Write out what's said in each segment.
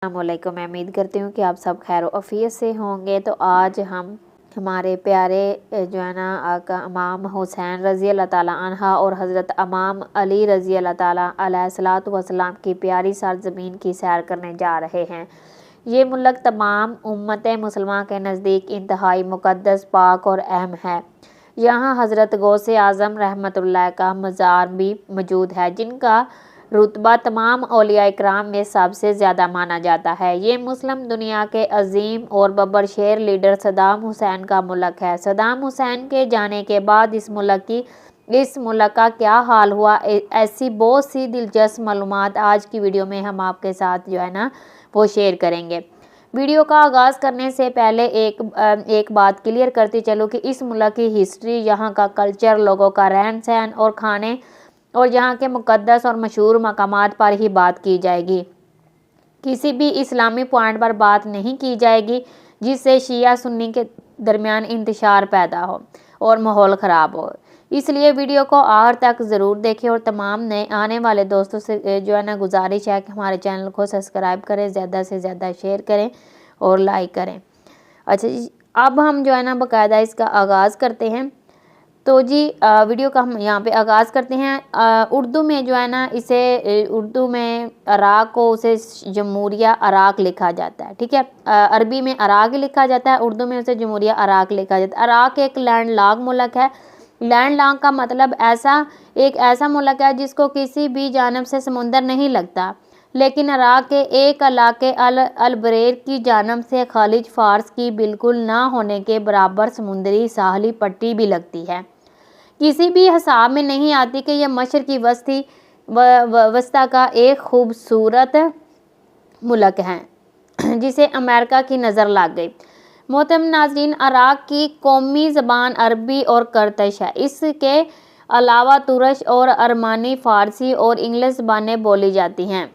السلام علیکم. میں امید کرتی ہوں کہ آپ سب خیر و عافیت سے ہوں گے. تو آج ہم ہمارے پیارے جو ہے نا آقا امام حسین رضی اللہ تعالیٰ عنہ اور حضرت امام علی رضی اللہ تعالیٰ علیہ الصلوۃ والسلام کی پیاری سرزمین کی سیر کرنے جا رہے ہیں. یہ ملک تمام امت مسلمہ کے نزدیک انتہائی مقدس، پاک اور اہم ہے. یہاں حضرت غوث اعظم رحمۃ اللہ کا مزار بھی موجود ہے، جن کا رتبہ تمام اولیاء کرام میں سب سے زیادہ مانا جاتا ہے. یہ مسلم دنیا کے عظیم اور ببر شیر لیڈر صدام حسین کا ملک ہے. صدام حسین کے جانے کے بعد اس ملک کا کیا حال ہوا، ایسی بہت سی دلچسپ معلومات آج کی ویڈیو میں ہم آپ کے ساتھ جو ہے نا وہ شیئر کریں گے. ویڈیو کا آغاز کرنے سے پہلے ایک بات کلیئر کرتی چلوں کہ اس ملک کی ہسٹری، یہاں کا کلچر، لوگوں کا رہن سہن اور کھانے اور یہاں کے مقدس اور مشہور مقامات پر ہی بات کی جائے گی. کسی بھی اسلامی پوائنٹ پر بات نہیں کی جائے گی جس سے شیعہ سنی کے درمیان انتشار پیدا ہو اور ماحول خراب ہو. اس لیے ویڈیو کو آخر تک ضرور دیکھیں اور تمام نئے آنے والے دوستوں سے جو ہے نا گزارش ہے کہ ہمارے چینل کو سبسکرائب کریں، زیادہ سے زیادہ شیئر کریں اور لائک کریں. اچھا جی، اب ہم جو ہے نا باقاعدہ اس کا آغاز کرتے ہیں. تو جی ویڈیو کا ہم یہاں پہ آغاز کرتے ہیں. اردو میں جو ہے نا اردو میں عراق کو اسے جمہوریہ عراق لکھا جاتا ہے، ٹھیک ہے. عربی میں عراق لکھا جاتا ہے، اردو میں اسے جمہوریہ عراق لکھا جاتا ہے. عراق ایک لینڈ لاک ملک ہے. لینڈ لاک کا مطلب ایک ایسا ملک ہے جس کو کسی بھی جانب سے سمندر نہیں لگتا، لیکن عراق کے ایک علاقے البریر کی جانب سے خلیج فارس کی بالکل نہ ہونے کے برابر سمندری ساحلی پٹی بھی لگتی ہے. کسی بھی حساب میں نہیں آتی کہ یہ مشرقی وسطی کا ایک خوبصورت ملک ہے جسے امریکہ کی نظر لگ گئی. محترم ناظرین، عراق کی قومی زبان عربی اور کرتش ہے. اس کے علاوہ ترش اور ارمانی، فارسی اور انگلش زبانیں بولی جاتی ہیں.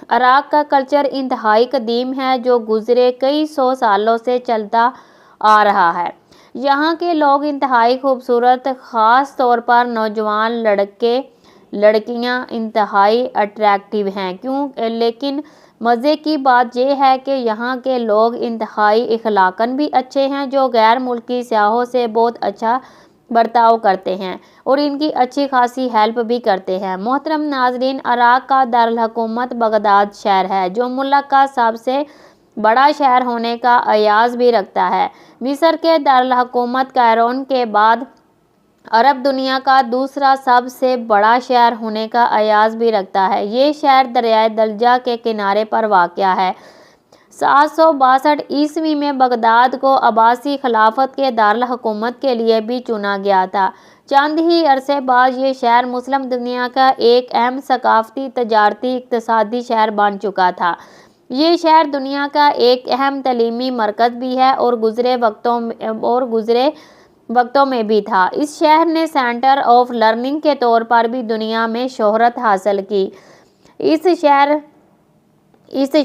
عراق کا کلچر انتہائی قدیم ہے جو گزرے کئی سو سالوں سے چلتا آ رہا ہے. یہاں کے لوگ انتہائی خوبصورت، خاص طور پر نوجوان لڑکیاں انتہائی اٹریکٹیو ہیں. لیکن مزے کی بات یہ ہے کہ یہاں کے لوگ انتہائی اخلاقاً بھی اچھے ہیں، جو غیر ملکی سیاحوں سے بہت اچھا برتاؤ کرتے ہیں اور ان کی اچھی خاصی ہیلپ بھی کرتے ہیں. محترم ناظرین، عراق کا دارالحکومت بغداد شہر ہے جو ملک کا سب سے بڑا شہر ہونے کا اعزاز بھی رکھتا ہے. مصر کے دارالحکومت کائرو کے بعد عرب دنیا کا دوسرا سب سے بڑا شہر ہونے کا اعزاز بھی رکھتا ہے. یہ شہر دریائے دجلہ کے کنارے پر واقع ہے. 762 عیسوی میں بغداد کو عباسی خلافت کے دارالحکومت کے لیے بھی چنا گیا تھا. چند ہی عرصے بعد یہ شہر مسلم دنیا کا ایک اہم ثقافتی، تجارتی، اقتصادی شہر بن چکا تھا. یہ شہر دنیا کا ایک اہم تعلیمی مرکز بھی ہے اور گزرے وقتوں میں بھی تھا. اس شہر نے سینٹر آف لرننگ کے طور پر بھی دنیا میں شہرت حاصل کی. اس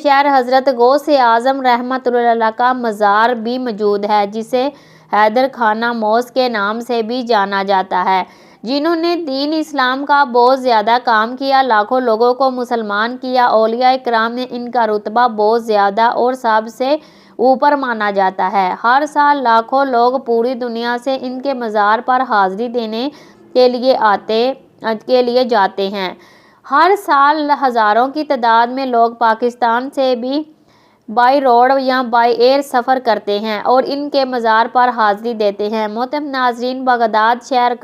شہر حضرت غوث اعظم رحمۃ اللہ کا مزار بھی موجود ہے، جسے حیدر خانہ موسک کے نام سے بھی جانا جاتا ہے، جنہوں نے دین اسلام کا بہت زیادہ کام کیا، لاکھوں لوگوں کو مسلمان کیا. اولیاء کرام نے ان کا رتبہ بہت زیادہ اور سب سے اوپر مانا جاتا ہے. ہر سال لاکھوں لوگ پوری دنیا سے ان کے مزار پر حاضری دینے کے لیے جاتے ہیں. ہر سال ہزاروں کی تعداد میں لوگ پاکستان سے بھی بائی روڈ یا بائی ایئر سفر کرتے ہیں اور ان کے مزار پر حاضری دیتے ہیں. محترم ناظرین، بغداد شہر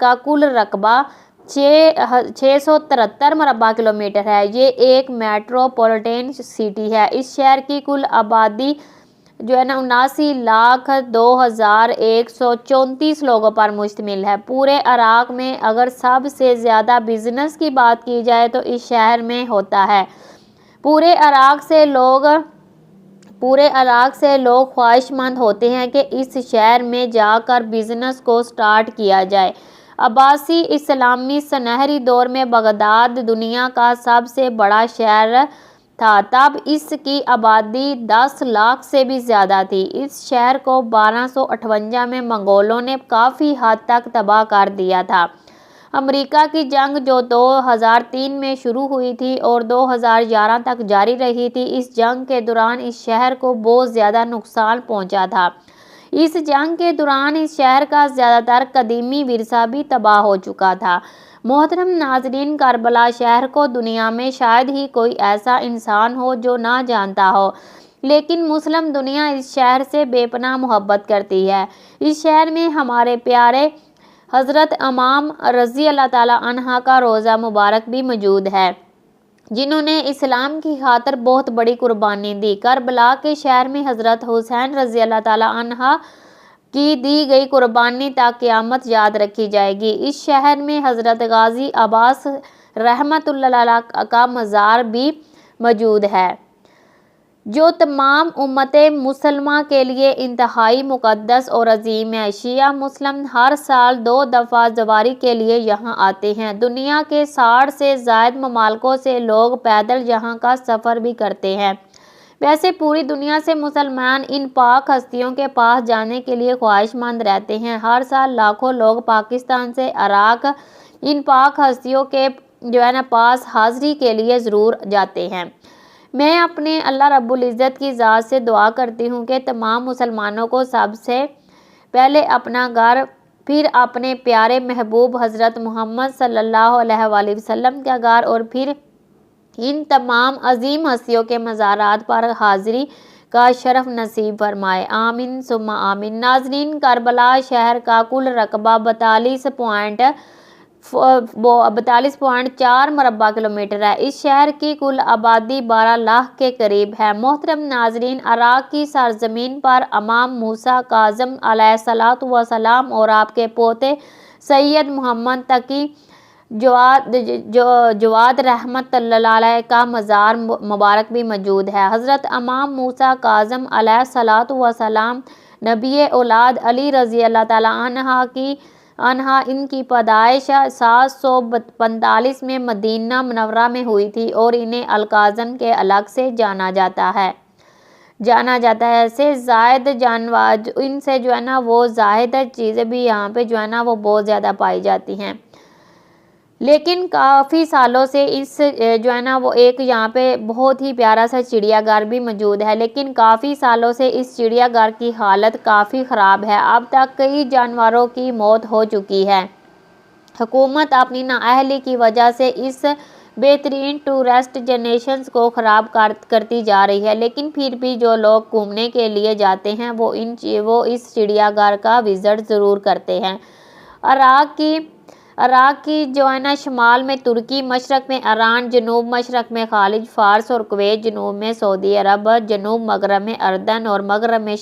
کا کل رقبہ 673 مربع کلومیٹر ہے. یہ ایک میٹروپولیٹن سٹی ہے. اس شہر کی کل آبادی جو ہے نا 79,02,134 لوگوں پر مشتمل ہے. پورے عراق میں اگر سب سے زیادہ بزنس کی بات کی جائے تو اس شہر میں ہوتا ہے. پورے عراق سے لوگ خواہش مند ہوتے ہیں کہ اس شہر میں جا کر بزنس کو سٹارٹ کیا جائے. عباسی اسلامی سنہری دور میں بغداد دنیا کا سب سے بڑا شہر تھا. تب اس کی آبادی 10 لاکھ سے بھی زیادہ تھی. اس شہر کو 1258 میں منگولوں نے کافی حد تک تباہ کر دیا تھا. امریکہ کی جنگ جو 2003 میں شروع ہوئی تھی اور 2011 تک جاری رہی تھی، اس جنگ کے دوران اس شہر کو بہت زیادہ نقصان پہنچا تھا۔ اس جنگ کے دوران اس شہر کا زیادہ تر قدیمی ورثہ بھی تباہ ہو چکا تھا۔ محترم ناظرین، کربلا شہر کو دنیا میں شاید ہی کوئی ایسا انسان ہو جو نہ جانتا ہو، لیکن مسلم دنیا اس شہر سے بے پناہ محبت کرتی ہے۔ اس شہر میں ہمارے پیارے حضرت امام رضی اللہ تعالیٰ عنہ کا روضہ مبارک بھی موجود ہے، جنہوں نے اسلام کی خاطر بہت بڑی قربانی دی۔ کربلا کے شہر میں حضرت حسین رضی اللہ تعالیٰ عنہ کی دی گئی قربانی تا قیامت یاد رکھی جائے گی۔ اس شہر میں حضرت غازی عباس رحمۃ اللہ علیہ کا مزار بھی موجود ہے، جو تمام امت مسلمہ کے لیے انتہائی مقدس اور عظیم ہے۔ شیعہ مسلم ہر سال 2 دفعہ زواری کے لیے یہاں آتے ہیں۔ دنیا کے 60 سے زائد ممالکوں سے لوگ پیدل یہاں کا سفر بھی کرتے ہیں۔ ویسے پوری دنیا سے مسلمان ان پاک ہستیوں کے پاس جانے کے لیے خواہش مند رہتے ہیں۔ ہر سال لاکھوں لوگ پاکستان سے عراق ان پاک ہستیوں کے پاس حاضری کے لیے ضرور جاتے ہیں۔ میں اپنے اللہ رب العزت کی ذات سے دعا کرتی ہوں کہ تمام مسلمانوں کو سب سے پہلے اپنا گھر، پھر اپنے پیارے محبوب حضرت محمد صلی اللہ علیہ وآلہ وسلم کا گھر اور پھر ان تمام عظیم ہستیوں کے مزارات پر حاضری کا شرف نصیب فرمائے، آمین ثم آمین۔ ناظرین، کربلا شہر کا کل رقبہ 42.4 مربع کلومیٹر ہے۔ اس شہر کی کل آبادی 12 لاکھ کے قریب ہے۔ محترم ناظرین، عراق کی سرزمین پر امام موسیٰ کاظم علیہ الصلوۃ والسلام اور آپ کے پوتے سید محمد تقی جواد رحمت اللہ علیہ کا مزار مبارک بھی موجود ہے۔ حضرت امام موسیٰ کاظم علیہ الصلوۃ والسلام نبی اولاد علی رضی اللہ تعالیٰ عنہ ان کی پیدائش 745 میں مدینہ منورہ میں ہوئی تھی اور انہیں الکاظم کے الگ سے جانا جاتا ہے۔ سے زائد ان سے وہ زائد چیزیں بھی یہاں پہ وہ بہت زیادہ پائی جاتی ہیں، لیکن کافی سالوں سے اس وہ ایک یہاں پہ بہت ہی پیارا سا چڑیا گھر بھی موجود ہے، لیکن کافی سالوں سے اس چڑیا گھر کی حالت کافی خراب ہے۔ اب تک کئی جانوروں کی موت ہو چکی ہے۔ حکومت اپنی نااہلی کی وجہ سے اس بہترین ٹورسٹ ڈیسٹینیشن کو خراب کرتی جا رہی ہے، لیکن پھر بھی جو لوگ گھومنے کے لیے جاتے ہیں وہ اس چڑیا گھر کا وزٹ ضرور کرتے ہیں۔ عراق کی شمال میں ترکی، مشرق میں ایران، جنوب مشرق میں خلیج فارس اور کویت، جنوب میں سعودی عرب، جنوب مغرب میں اردن اور مغرب میں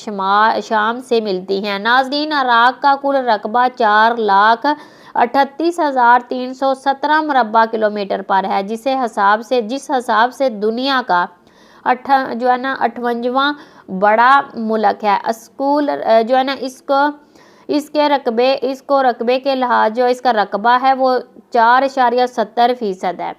شام سے ملتی ہیں۔ ناظرین، عراق کا کل رقبہ 4,38,317 مربع کلومیٹر پر ہے، جس حساب سے دنیا کا 58واں بڑا ملک ہے۔ اس کو رقبے کے لحاظ اس کا رقبہ ہے وہ 4.70% ہے۔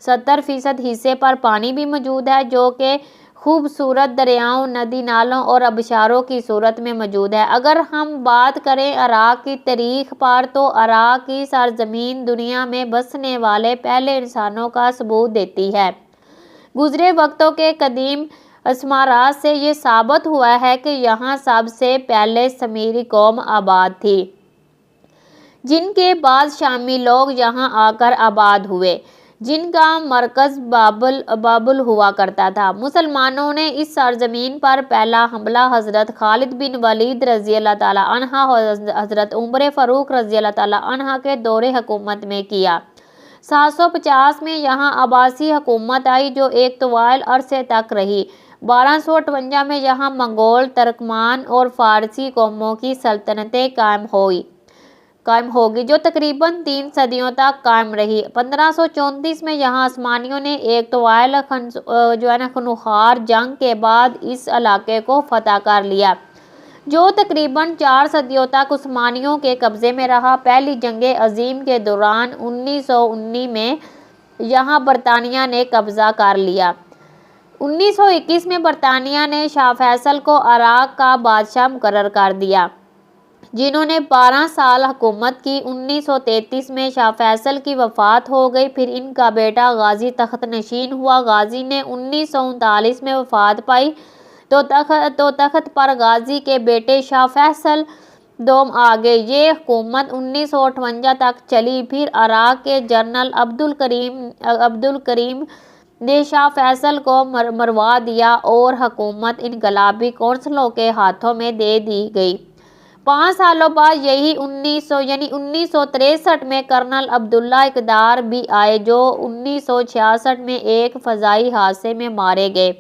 70% حصے پر پانی بھی موجود ہے، جو کہ خوبصورت دریاؤں، ندی نالوں اور آبشاروں کی صورت میں موجود ہے۔ اگر ہم بات کریں عراق کی تاریخ پر، تو عراق کی سرزمین دنیا میں بسنے والے پہلے انسانوں کا ثبوت دیتی ہے۔ گزرے وقتوں کے قدیم اسمارات سے یہ ثابت ہوا ہے کہ یہاں سب سے پہلے سمیری قوم آباد تھی، جن کے بعد شامی لوگ یہاں آ کر آباد ہوئے، جن کا مرکز بابل ہوا کرتا تھا۔ مسلمانوں نے اس سرزمین پر پہلا حملہ حضرت خالد بن ولید رضی اللہ تعالیٰ عنہ اور حضرت عمر فاروق رضی اللہ تعالیٰ عنہ کے دور حکومت میں کیا۔ 750 میں یہاں عباسی حکومت آئی، جو ایک طویل عرصے تک رہی۔ 1258 میں یہاں منگول، ترکمان اور فارسی قوموں کی سلطنتیں قائم ہوگی، جو تقریباً 3 صدیوں تک قائم رہی۔ 1534 میں یہاں عثمانیوں نے ایک طویل خونخوار جنگ کے بعد اس علاقے کو فتح کر لیا، جو تقریباً 4 صدیوں تک عثمانیوں کے قبضے میں رہا۔ پہلی جنگ عظیم کے دوران 1919 میں یہاں برطانیہ نے قبضہ کر لیا۔ 1921 میں برطانیہ نے شاہ فیصل کو عراق کا بادشاہ مقرر کر دیا۔ جنہوں نے 12 سال حکومت کی۔ 1933 میں شاہ فیصل کی وفات ہو گئی، پھر ان کا بیٹا غازی تخت نشین ہوا۔ غازی نے 1939 میں وفات پائی تو تخت پر غازی کے بیٹے شاہ فیصل دوم آ گئے۔ یہ حکومت 1958 تک چلی، پھر عراق کے جنرل عبدالکریم نے شاہ فیصل کو مروا دیا اور حکومت انقلابی کونسلوں کے ہاتھوں میں دے دی گئی۔ 5 سالوں بعد یعنی 1963 میں کرنل عبداللہ اقتدار بھی آئے، جو 1966 میں ایک فضائی حادثے میں مارے گئے۔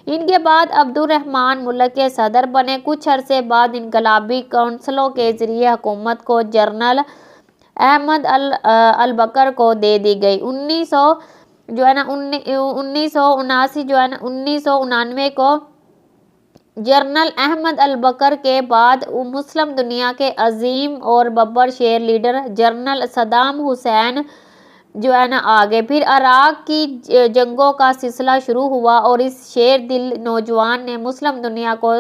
ان کے بعد عبدالرحمن ملک کے صدر بنے۔ کچھ عرصے بعد انقلابی کونسلوں کے ذریعے حکومت کو جنرل احمد البکر کو دے دی گئی۔ 1999 کو جنرل احمد البکر کے بعد مسلم دنیا کے عظیم اور بابر شیر لیڈر جنرل صدام حسین آ گئے۔ پھر عراق کی جنگوں کا سلسلہ شروع ہوا اور اس شیر دل نوجوان نے مسلم دنیا کو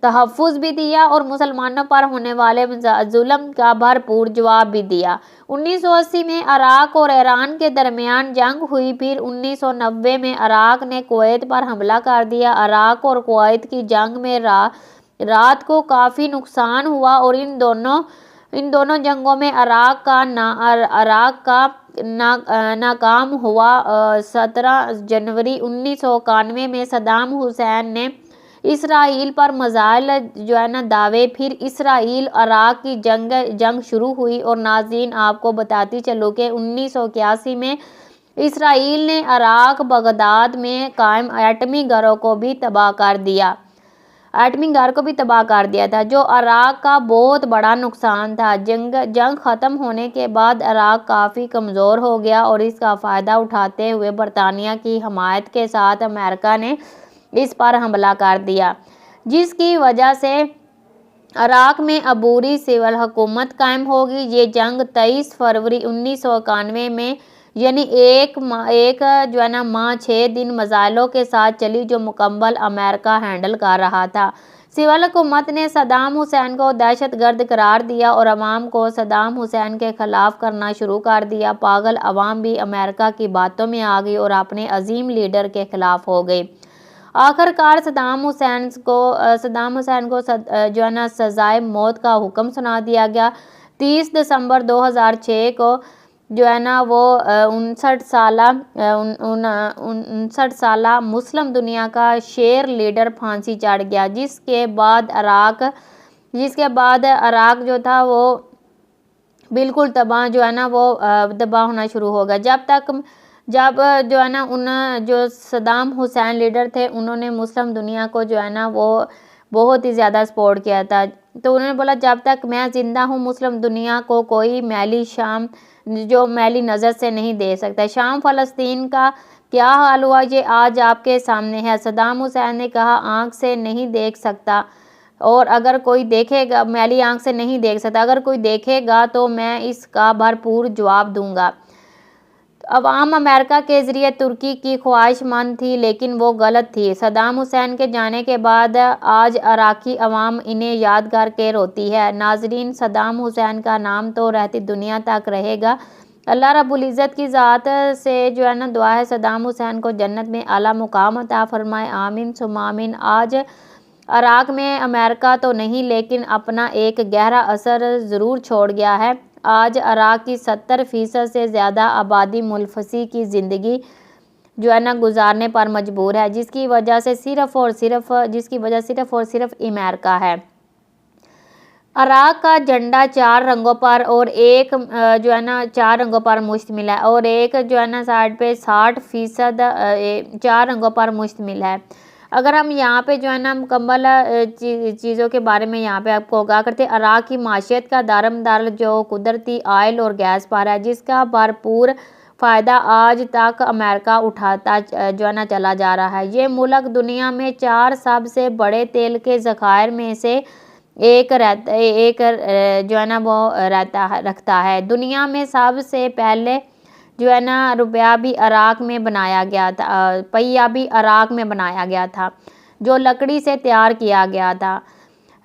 تحفظ بھی دیا اور مسلمانوں پر ہونے والے ظلم کا بھرپور جواب بھی دیا۔ 1980 میں عراق اور ایران کے درمیان جنگ ہوئی، پھر 1990 میں عراق نے کویت پر حملہ کر دیا۔ عراق اور کویت کی جنگ میں رات کو کافی نقصان ہوا اور ان دونوں جنگوں میں عراق کا ناکام ہوا۔ 17 جنوری 1991 میں صدام حسین نے اسرائیل پر میزائل داغے، پھر اسرائیل عراق کی جنگ شروع ہوئی۔ اور ناظرین آپ کو بتاتی چلوں کہ 1981 میں اسرائیل نے عراق بغداد میں قائم ایٹمی گھروں کو بھی تباہ کر دیا تھا، جو عراق کا بہت بڑا نقصان تھا۔ جنگ ختم ہونے کے بعد عراق کافی کمزور ہو گیا اور اس کا فائدہ اٹھاتے ہوئے برطانیہ کی حمایت کے ساتھ امریکہ نے اس پر حملہ کر دیا، جس کی وجہ سے عراق میں عبوری سول حکومت قائم ہوگی۔ یہ جنگ 23 فروری 1991 میں یعنی ایک ماہ 6 دن میزائلوں کے ساتھ چلی، جو مکمل امریکہ ہینڈل کر رہا تھا۔ سول حکومت نے صدام حسین کو دہشت گرد قرار دیا اور عوام کو صدام حسین کے خلاف کرنا شروع کر دیا۔ پاگل عوام بھی امریکہ کی باتوں میں آ گئی اور اپنے عظیم لیڈر کے خلاف ہو گئی۔ آخرکار صدام حسین کو سزائے موت کا حکم سنا دیا گیا۔ 30 دسمبر 2006 کو وہ 59 سالہ مسلم دنیا کا شیر لیڈر پھانسی چڑھ گیا، جس کے بعد عراق جو تھا وہ بالکل تباہ ہونا شروع ہو گیا۔ جب صدام حسین لیڈر تھے، انہوں نے مسلم دنیا کو وہ بہت ہی زیادہ سپورٹ کیا تھا۔ تو انہوں نے بولا جب تک میں زندہ ہوں مسلم دنیا کو کوئی میلی نظر سے نہیں دیکھ سکتا۔ شام فلسطین کا کیا حال ہوا یہ آج آپ کے سامنے ہے۔ صدام حسین نے کہا آنکھ سے نہیں دیکھ سکتا اور اگر کوئی دیکھے گا میلی آنکھ سے نہیں دیکھ سکتا، اگر کوئی دیکھے گا تو میں اس کا بھرپور جواب دوں گا۔ عوام امریکہ کے ذریعے ترکی کی خواہش مند تھی، لیکن وہ غلط تھی۔ صدام حسین کے جانے کے بعد آج عراقی عوام انہیں یاد کر کے روتی ہے۔ ناظرین، صدام حسین کا نام تو رہتی دنیا تک رہے گا۔ اللہ رب العزت کی ذات سے دعا ہے صدام حسین کو جنت میں اعلیٰ مقام عطا فرمائے، آمین ثم آمین۔ آج عراق میں امریکہ تو نہیں لیکن اپنا ایک گہرا اثر ضرور چھوڑ گیا ہے۔ آج عراق کی 70% سے زیادہ آبادی منفصل کی زندگی گزارنے پر مجبور ہے، جس کی وجہ صرف اور صرف امریکہ ہے۔ عراق کا جھنڈا 4 رنگوں پر اور ایک 4 رنگوں پر مشتمل ہے اور ایک سائڈ پہ 60% 4 رنگوں پر مشتمل ہے۔ اگر ہم یہاں پہ مکمل چیزوں کے بارے میں یہاں پہ آپ کو آگاہ کرتے ہیں، عراق کی معیشت کا دارمدار قدرتی آئل اور گیس پر ہے، جس کا بھرپور فائدہ آج تک امریکہ اٹھاتا چلا جا رہا ہے۔ یہ ملک دنیا میں 4 سب سے بڑے تیل کے ذخائر میں سے ایک رکھتا ہے۔ دنیا میں سب سے پہلے روپیہ بھی عراق میں بنایا گیا تھا، جو لکڑی سے تیار کیا گیا تھا۔